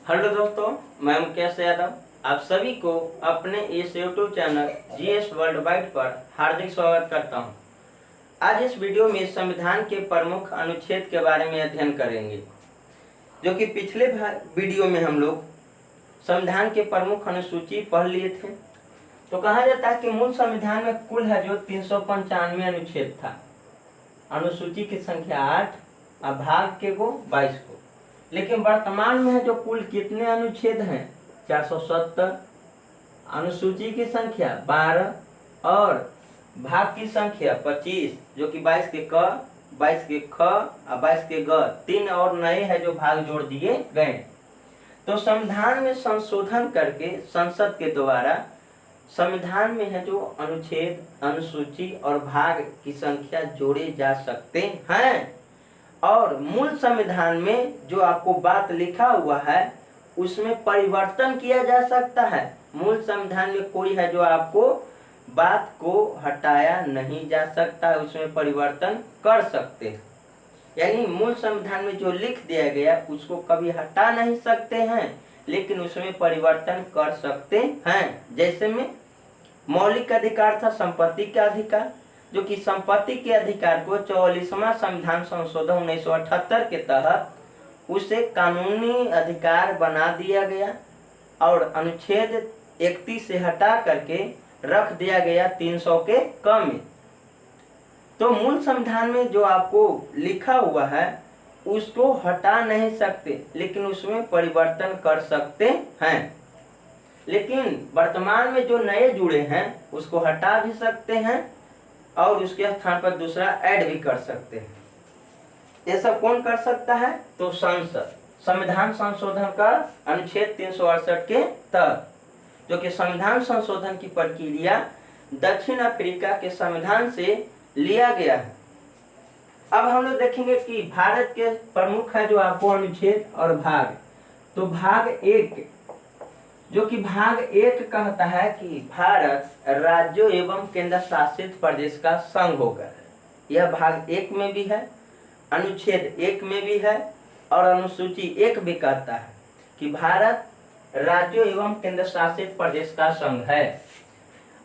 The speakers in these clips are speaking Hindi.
हेलो दोस्तों, मैं मुकेश यादव आप सभी को अपने इस YouTube channel GS world wide पर हार्दिक स्वागत करता हूं। आज इस वीडियो में संविधान के प्रमुख अनुच्छेद के बारे में अध्ययन करेंगे, जो कि पिछले वीडियो में हम लोग संविधान के प्रमुख अनुसूची पढ़ लिए थे। तो कहा जाता है कि मूल संविधान में कुल है जो 395 अनुच्छेद था। अनुसूची की संख्या 8 और भाग के को 22 को। लेकिन वर्तमान में है जो कुल कितने अनुच्छेद हैं? 470। अनुसूची की संख्या 12 और भाग की संख्या 25, जो कि 22 के क, 22 के ख और 22 के ग, 3 और नए हैं जो भाग जोड़ दिए गए। तो संविधान में संशोधन करके संसद के द्वारा संविधान में है जो अनुच्छेद, अनुसूची और भाग की संख्या जोड़े जा सकते हैं। और मूल संविधान में जो आपको बात लिखा हुआ है उसमें परिवर्तन किया जा सकता है। मूल संविधान में कोई है जो आपको बात को हटाया नहीं जा सकता, उसमें परिवर्तन कर सकते हैं। यानी मूल संविधान में जो लिख दिया गया उसको कभी हटा नहीं सकते हैं, लेकिन उसमें परिवर्तन कर सकते हैं। जैसे में मौलिक अधिकार था संपत्ति का अधिकार, जो कि संपत्ति के अधिकार को 44वां संविधान संशोधन 1978 के तहत उसे कानूनी अधिकार बना दिया गया और अनुच्छेद 31 से हटा करके रख दिया गया 300 के क में। तो मूल संविधान में जो आपको लिखा हुआ है उसको हटा नहीं सकते, लेकिन उसमें परिवर्तन कर सकते हैं। लेकिन वर्तमान में जो नए जुड़े हैं उसको हटा भी सकते हैं और उसके स्थान पर दूसरा ऐड भी कर सकते हैं। ये सब कौन कर सकता है? तो संसद। संविधान संशोधन का अनुच्छेद 368 के तहत, जो कि संविधान संशोधन की प्रक्रिया दक्षिण अफ्रीका के संविधान से लिया गया है। अब हम लोग देखेंगे कि भारत के प्रमुख है जो आपको अनुच्छेद और भाग। तो भाग 1, जो कि भाग 1 कहता है कि भारत राज्यों एवं केंद्र शासित प्रदेश का संघ होकर है। यह भाग 1 में भी है, अनुच्छेद 1 में भी है और अनुसूची 1 भी कहता है कि भारत राज्यों एवं केंद्र शासित प्रदेश का संघ है।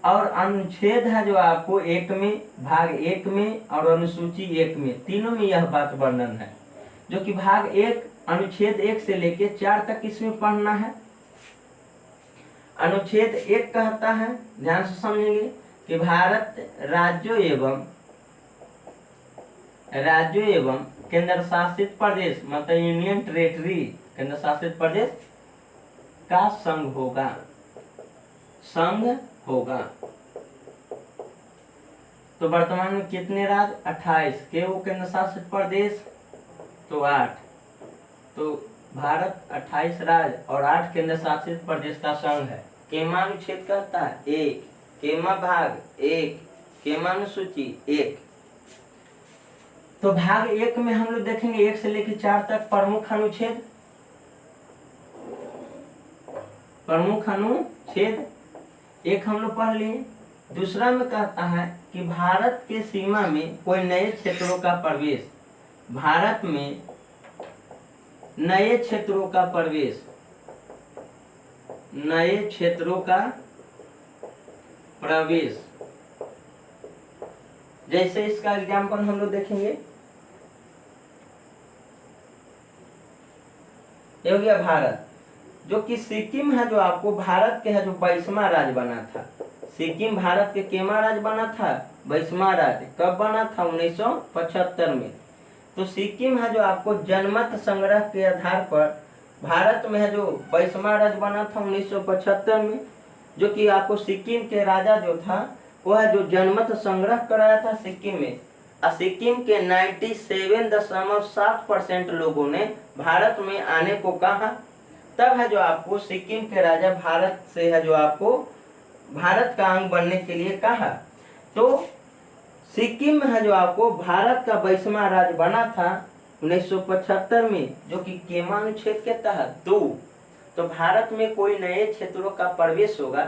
और अनुच्छेद है जो आपको 1 में, भाग 1 में और अनुसूची 1 में, तीनों में यह बात वर्णन है। जो कि भाग 1 अनुच्छेद 1 से लेके 4 तक इसमें पढ़ना है। अनुच्छेद 1 कहता है, ध्यान से समझेंगे, कि भारत राज्यों एवं केंद्र शासित प्रदेश, मतलब यूनियन टेरिटरी, केंद्र शासित प्रदेश का संघ होगा। तो वर्तमान में कितने राज्य? 28 के वो केंद्र शासित प्रदेश तो 8। तो भारत 28 राज्य और 8 केंद्र शासित प्रदेश का संघ है। केमा अनुच्छेद कहता है 1, केमा भाग 1, केमा अनुसूची 1। तो भाग 1 में हम लोग देखेंगे 1 से लेकर 4 तक प्रमुख अनुच्छेद 1 हम लोग पढ़ लिए। दूसरा में कहता है कि भारत के सीमा में कोई नए क्षेत्रों का प्रवेश, भारत में नए क्षेत्रों का प्रवेश, जैसे इसका एग्जाम्पल हम लोग देखेंगे। ये हो गया भारत, जो कि सिक्किम है जो आपको भारत के है जो 22वां राज्य बना था। सिक्किम भारत के केमा राज्य बना था? 22वां राज्य। कब बना था? 1975 में। तो सिक्किम है जो आपको जनमत संग्रह के आधार पर भारत में है जो 22वां राज्य बना था 1975 में। जो कि आपको सिक्किम के राजा जो था वो है जो जनमत संग्रह कराया था सिक्किम में। और सिक्किम के 97.7% लोगों ने भारत में आने को कहा। तब है जो आपको सिक्किम के राजा भारत से है जो आपको भारत का अंग बनने के लिए कहा। तो सिक्किम में है जो आपको भारत का 22वां राज्य बना था 1975 में, जो कि केमा अनुच्छेद के तहत 2। तो भारत में कोई नए क्षेत्रों का प्रवेश होगा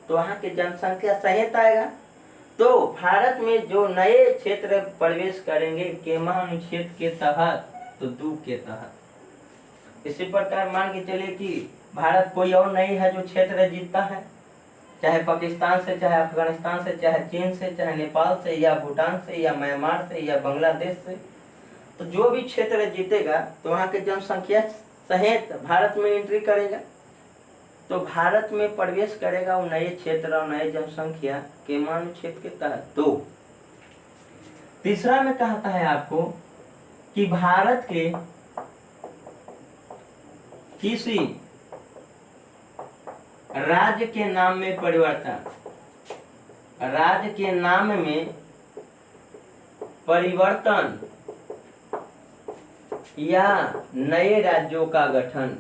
तो वहाँ की जनसंख्या सहित आएगा। तो भारत में जो नए क्षेत्र प्रवेश करेंगे केमा अनुच्छेद के तहत, तो 2 के तहत। इसी प्रकार मान के चलिए कि भारत कोई और नहीं है जो क्षेत्र जीतता है, चाहे पाकिस्तान से, चाहे अफगानिस्तान से, चाहे चीन से, चाहे नेपाल से, या भूटान से, या म्यांमार से, या बांग्लादेश से। तो जो भी क्षेत्र जीतेगा तो वहाँ की जनसंख्या सहित भारत में एंट्री करेगा, तो भारत में प्रवेश करेगा वो नए क्षेत्र और नए जनसंख्या के अनुच्छेद के तहत। तो तीसरा में कहता है आपको कि भारत के किसी राज्य के नाम में परिवर्तन, राज्य के नाम में परिवर्तन या नए राज्यों का गठन,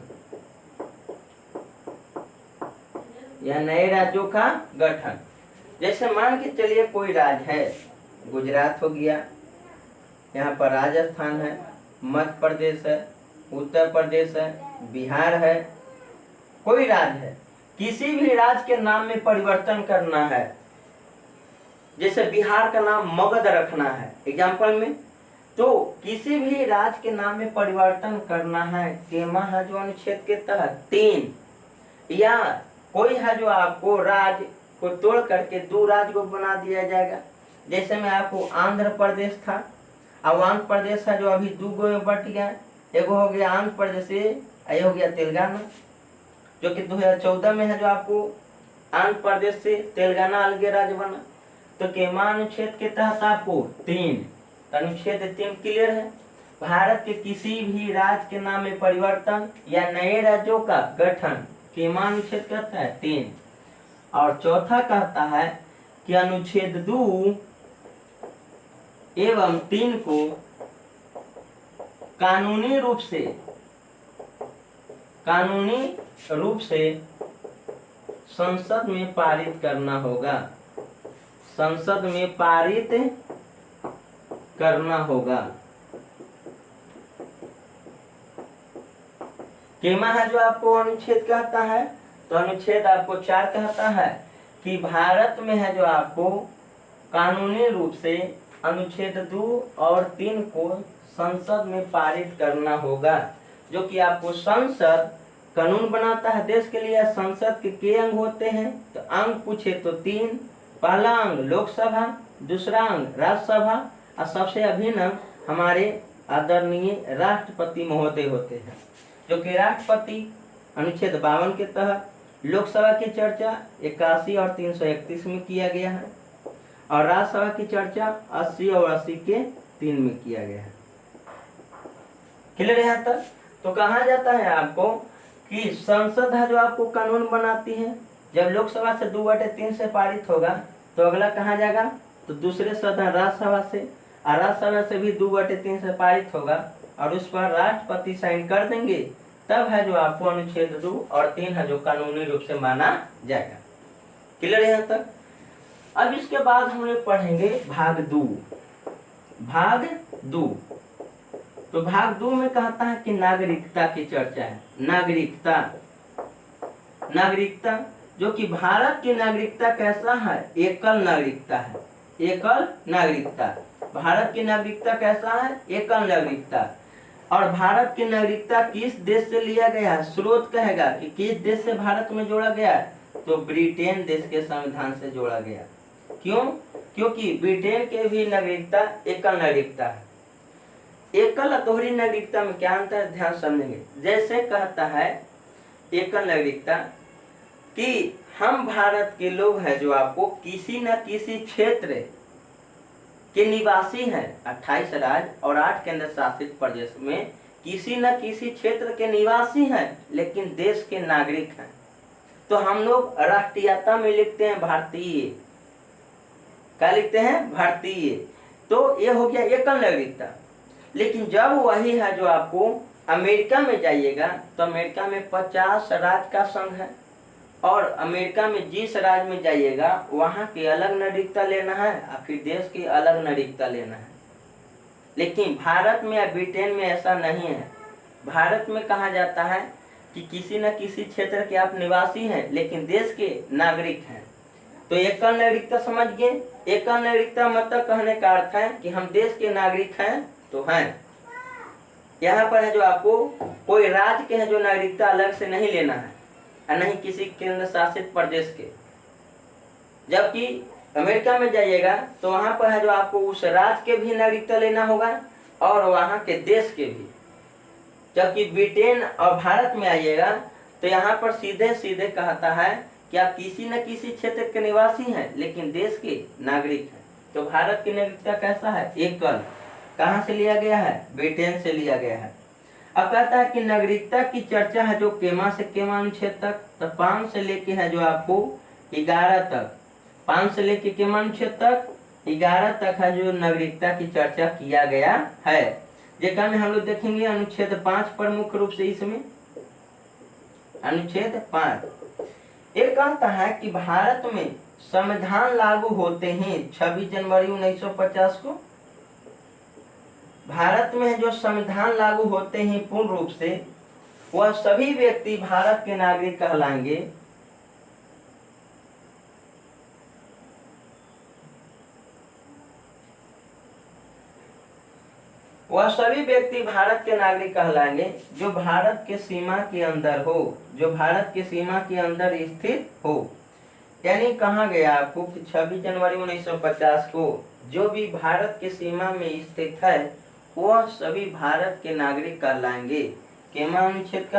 या नए राज्यों का गठन। जैसे मान के चलिए कोई राज्य है, गुजरात हो गया, यहाँ पर राजस्थान है, मध्य प्रदेश है, उत्तर प्रदेश है, बिहार है, कोई राज्य है, किसी भी राज्य के नाम में परिवर्तन करना है। जैसे बिहार का नाम मगध रखना है एग्जाम्पल में, तो किसी भी राज्य के नाम में परिवर्तन करना है केमा है जो अनुच्छेद के तहत 3, या कोई है जो आपको राज्य को तोड़ करके 2 राज्य को बना दिया जाएगा। जैसे में आपको आंध्र प्रदेश था, अब आंध्र प्रदेश है जो अभी 2 गो में बट गया, एगो हो गया आंध्र प्रदेश, ये हो गया तेलंगाना, जो कि 2014 में है जो आपको आंध्र प्रदेश से तेलंगाना अलग राज्य बना। तो केमा अनुच्छेद के तहत आपको 3, अनुच्छेद 3 क्लियर है। भारत के किसी भी राज्य के नाम में परिवर्तन या नए राज्यों का गठन केमा अनुच्छेद कहता है 3। और चौथा कहता है कि अनुच्छेद 2 एवं 3 को कानूनी रूप से संसद में पारित करना होगा, संसद में पारित करना होगा। केमा है जो आपको अनुच्छेद कहता है, तो अनुच्छेद आपको 4 कहता है कि भारत में है जो आपको कानूनी रूप से अनुच्छेद 2 और 3 को संसद में पारित करना होगा, जो कि आपको संसद कानून बनाता है देश के लिए। संसद के अंग होते हैं, तो अंग पूछे तो 3, पहला अंग लोकसभा, दूसरा अंग राज्यसभा, और सबसे अभिन्न अंग हमारे आदरणीय राष्ट्रपति महोदय होते हैं, जो कि राष्ट्रपति अनुच्छेद 52 के तहत, लोकसभा की चर्चा 81 और 331 में किया गया है, और राज्यसभा की चर्चा 80 और 80 के 3 में किया गया है। क्लियर है यहाँ तक? तो कहा जाता है आपको कि संसद है जो आपको कानून बनाती है, जब लोकसभा से 2/3 से पारित होगा तो अगला कहाँ जाएगा, तो दूसरे सदन राज्यसभा से, और राज्यसभा से भी 2/3 से पारित होगा, और उस पर राष्ट्रपति साइन कर देंगे, तब है जो आपको अनुच्छेद 2 और 3 है जो कानूनी रूप से माना जाएगा। क्लियर है यहाँ तक? अब इसके बाद हम लोग पढ़ेंगे भाग 2। भाग 2, तो भाग 2 में कहता है कि नागरिकता की चर्चा है। नागरिकता जो कि भारत की नागरिकता कैसा है, एकल नागरिकता है। एकल नागरिकता, भारत की नागरिकता कैसा है, एकल नागरिकता। और भारत की नागरिकता किस देश से लिया गया है, स्रोत कहेगा कि किस देश से भारत में जोड़ा गया है, तो ब्रिटेन देश के संविधान से जोड़ा गया। क्यों? क्योंकि ब्रिटेन के भी नागरिकता एकल नागरिकता है। एकल और दोहरी नागरिकता में क्या अंतर है, ध्यान समझेंगे। जैसे कहता है एकल नागरिकता कि हम भारत के लोग हैं जो आपको किसी न किसी क्षेत्र के निवासी हैं, 28 राज्य और 8 केंद्र शासित प्रदेश में किसी न किसी क्षेत्र के निवासी हैं, लेकिन देश के नागरिक हैं। तो हम लोग राष्ट्रीयता में लिखते हैं भारतीय, क्या लिखते हैं, भारतीय। तो ये हो गया एकल नागरिकता। लेकिन जब वही है जो आपको अमेरिका में जाइएगा, तो अमेरिका में 50 राज्य का संघ है, और अमेरिका में जिस राज्य में जाइएगा वहाँ की अलग नागरिकता लेना है, और फिर देश की अलग नागरिकता लेना है। लेकिन भारत में या ब्रिटेन में ऐसा नहीं है। भारत में कहा जाता है कि किसी न किसी क्षेत्र के आप निवासी हैं, लेकिन देश के नागरिक हैं। तो एकल नागरिकता समझ गए। एकल नागरिकता मतलब कहने का अर्थ है कि हम देश के नागरिक हैं तो हैं। यहाँ पर है जो आपको कोई राज्य के है जो नागरिकता अलग से नहीं लेना है और नहीं किसी केंद्र शासित प्रदेश के। जबकि अमेरिका में जाइएगा तो वहाँ पर है जो आपको उस राज्य के भी नागरिकता लेना होगा और वहाँ के देश के भी। जबकि ब्रिटेन और भारत में आइएगा तो यहाँ पर सीधे सीधे कहता है कि आप किसी न किसी क्षेत्र के निवासी हैं लेकिन देश के नागरिक हैं। तो भारत की नागरिकता कैसा है? एकल। कहाँ से लिया गया है? ब्रिटेन से लिया गया है। अब कहता है कि नागरिकता की चर्चा है जो केमा से केमा अनुच्छेद तक, तो 5 से लेके है जो आपको 11 तक, 5 से लेके केमा अनुच्छेद तक 11 तक है जो नागरिकता की चर्चा किया गया है। जेका में हम लोग देखेंगे अनुच्छेद 5 प्रमुख रूप से। इसमें अनुच्छेद 5 ये कहता है कि भारत में संविधान लागू होते हैं 26 जनवरी 1950 को। भारत में जो संविधान लागू होते हैं पूर्ण रूप से, वह सभी व्यक्ति भारत के नागरिक कहलाएंगे। वह सभी व्यक्ति भारत के नागरिक कहलाएंगे जो भारत के सीमा के अंदर हो, जो भारत के सीमा के अंदर स्थित हो। यानी कहा गया आपको कि 26 जनवरी 1950 को जो भी भारत के सीमा में स्थित है वह सभी भारत के नागरिक कहलाएंगे। केमा अनुच्छेद का